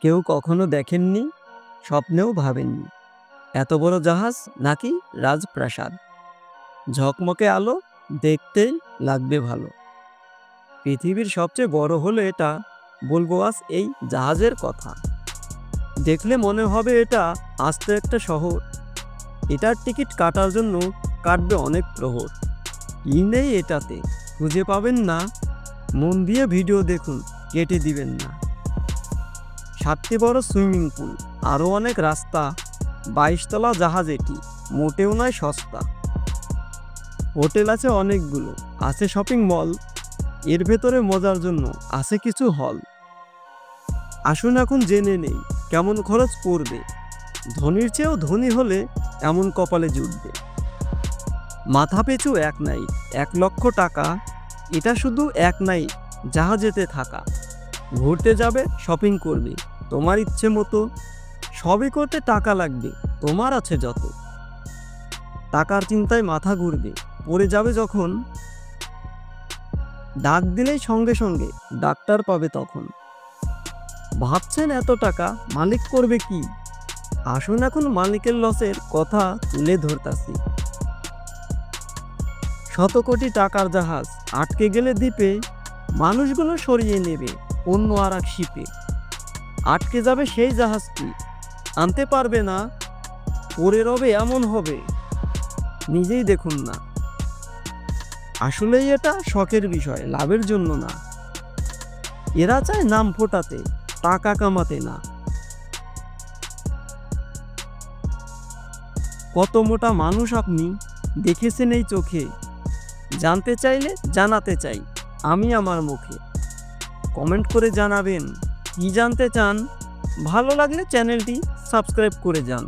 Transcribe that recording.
কেউ কখনো দেখেননি, স্বপ্নেও ভাবেননি এত বড় জাহাজ নাকি রাজপ্রাসাদ। ঝকমকে আলো, দেখতেই লাগবে ভালো। পৃথিবীর সবচেয়ে বড় হলো এটা, বলবো আজ এই জাহাজের কথা। দেখলে মনে হবে এটা আস্ত একটা শহর। এটার টিকিট কাটার জন্য কাটবে অনেক প্রহর। কি নেই এটাতে খুঁজে পাবেন না, মন দিয়ে ভিডিও দেখুন, কেটে দিবেন না। 7টি বড় সুইমিং পুল, আরও অনেক রাস্তা, 22 তলা জাহাজ এটি, মোটেও নয় সস্তা। হোটেল আছে অনেকগুলো, আছে শপিং মল, এর ভেতরে মজার জন্য আছে কিছু হল। আসুন এখন জেনে নেই কেমন খরচ পড়বে, ধনীর চেয়েও ধনী হলে এমন কপালে জুটবে। মাথা পিছু এক নাইট 1 লক্ষ টাকা, এটা শুধু এক নাইট জাহাজেতে থাকা। ঘুরতে যাবে, শপিং করবে তোমার ইচ্ছে মতো, সবই করতে টাকা লাগবে তোমার আছে যত। টাকার চিন্তায় মাথা ঘুরবে, পড়ে যাবে যখন, ডাক দিলেই সঙ্গে সঙ্গে ডাক্তার পাবে তখন। ভাবছেন এত টাকা মালিক করবে কি? আসুন এখন মালিকের লসের কথা তুলে ধরতাছি। শত কোটি টাকার জাহাজ আটকে গেলে দ্বীপে, মানুষগুলো সরিয়ে নেবে অন্য আর এক শিপে। আটকে যাবে সেই জাহাজটি, আনতে পারবে না, পড়ে রবে এমন হবে, নিজেই দেখুন না। আসলেই এটা শখের বিষয়, লাভের জন্য না। এরা চায় নাম ফোটাতে, টাকা কামাতে না। কত মোটা মানুষ আপনি দেখেছেন এই চোখে? জানতে চাইলে জানাতে চাই আমি আমার মুখে। কমেন্ট করে জানাবেন কি জানতে চান, ভালো লাগলে চ্যানেলটি সাবস্ক্রাইব করে যান।